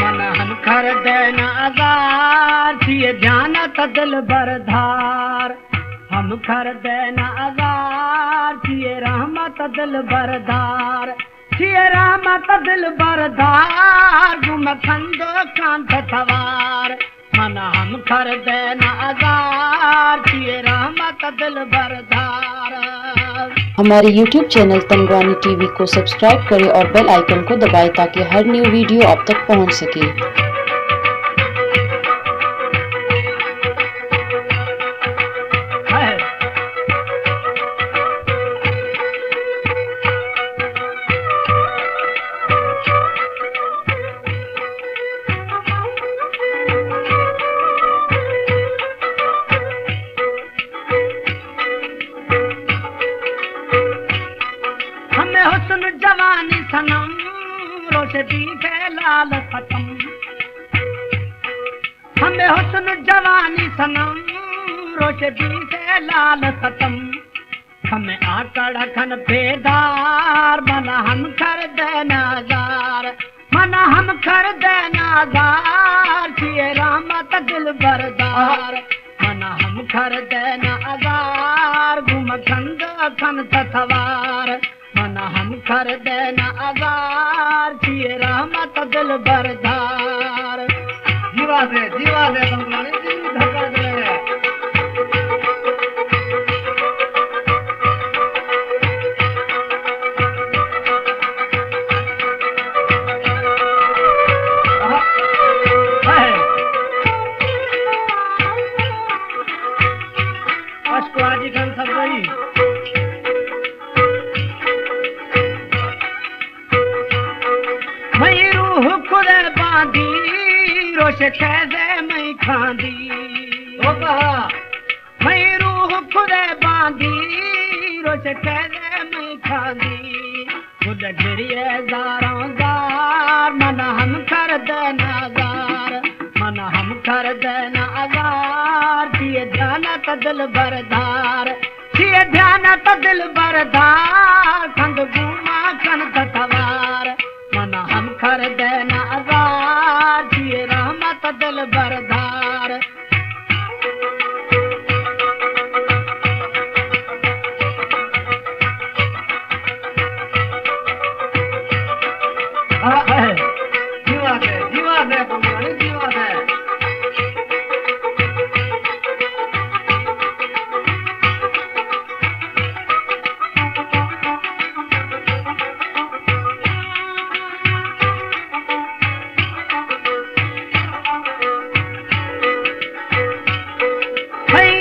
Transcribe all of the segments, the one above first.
मन हम कर देना आजार थिए ध्यान तदल बरधार हम कर देना आजार थिए रहमत दिल बरदार थिए रहमत दिल बरदार गुम खंदो कांत थवार मन हम कर देना आजार थिए रहमत दिल बरदार। हमारे YouTube चैनल तनगवानी टीवी को सब्सक्राइब करें और बेल आइकन को दबाएं ताकि हर न्यू वीडियो आप तक पहुंच सके। हुस्न जवानी सनम रोशनी है लाल खत्म हमें हुस्न जवानी सनम रोशनी है लाल खत्म हमें आकड़ खन बेदार मन हम कर देना जार मन हम कर देना जार थिए रहमत दिल बरदार मन हम कर देना आजार गुम खंद खन तथवार मन हम कर देना आजार थिए रहमत दिल बरदार। जीवा से तनगवानी टीवी धक्का दे अष्टवाजी गन सब गई मई रूह खुद बांधी रोश कैदे मई खांदी ओ कहा मई रूह खुद बांधी रोश कैदे मई खांदी खुद गिरिए जारों जार मन हम कर देना जार मन हम कर देना आजार थिए ध्यान तदिल बरदार थिए ध्यान तदिल बरदार खंड गुमा कन तथवार मन हम कर देना आजार थिए रहमत दिल बरदार। जीवा दे तनगवानी जीवा दे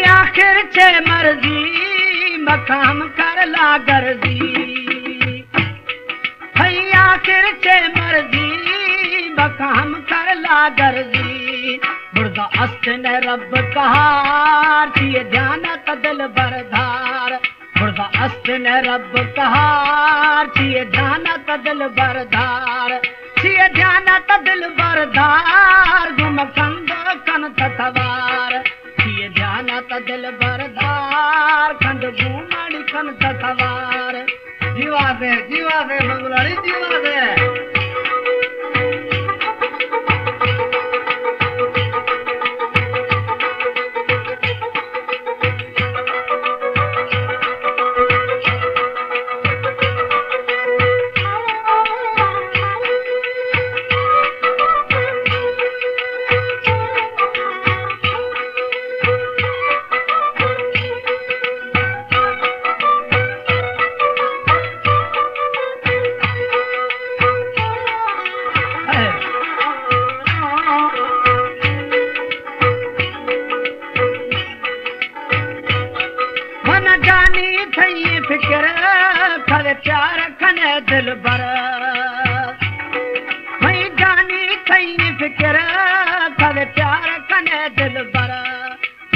आखिर छे मर्जी मकाम कर ला गर्जी आखिर छे मर्जी मकाम कर ला गर्जी मुर्दा अस्त ने रब कहार थिए ध्यान तदिल बरदार मुर्दा अस्त ने रब कहार थिए ध्यान तदिल बरदार थिए ध्यान तदिल बरदार गुम कंद कन तथवार थिए ध्यान तदिल बरदार खंड घूमड़ी कन तथवार। जीवा से तनगवानी जीवा से जानी थई फिक्र खल प्यार खने दिल बर मई जानी थई फिक्र खल प्यार खने दिल बर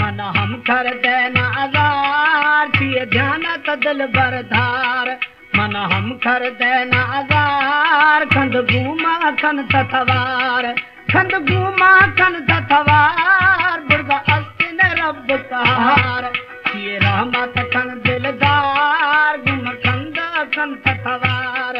मन हम कर देना आजार थिए ध्यान तदिल बरदार मन हम कर देना आजार खंड घूमा खन तथवार खंड घूमा खन तथवार बुर्दा अस्ति ने रब कहार थिए रहमत खन दिलदार गुम खंद खन तथवार।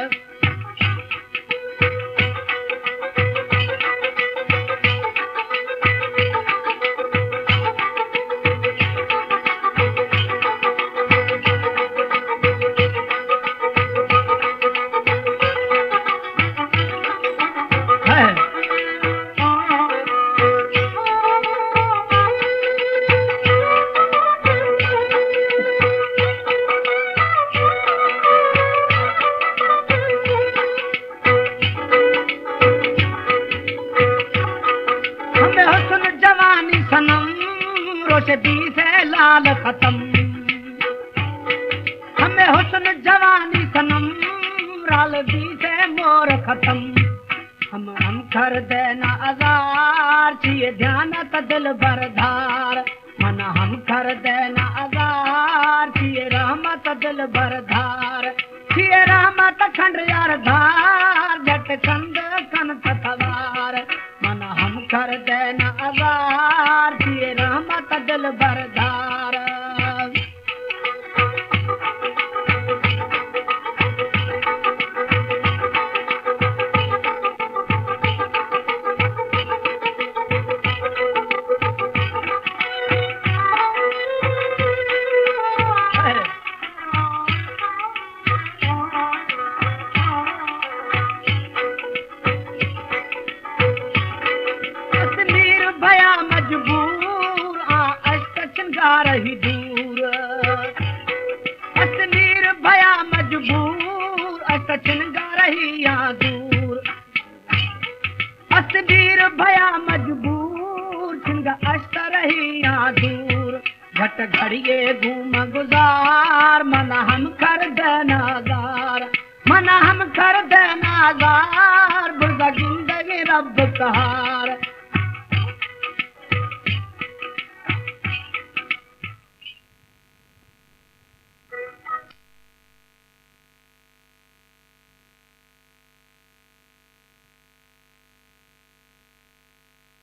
रोशदी से लाल खत्म, हमें हुस्न जवानी सनम, रालदी से मोर खत्म। हम कर देना आजार, छिए ध्यान त दिल बरधार, मन हम कर देना आजार, छिए रहमत दिल बरधार, छिए रहमत खंड यार धार, जट कंद कन तवार, मन हम कर देना आजार, छिए रहमत दिल बरधार। रही दूर अश्मीर भया मजबूर, सचिन गा रही यहाँ दूर, अश्मीर भया मजबूर, छिंगा अष्ट रही यहाँ दूर, घट घड़िए घूम गुजार, मन हम कर देनागार, मन हम कर देनागार, बुर्दा जिंदगी रब कहार,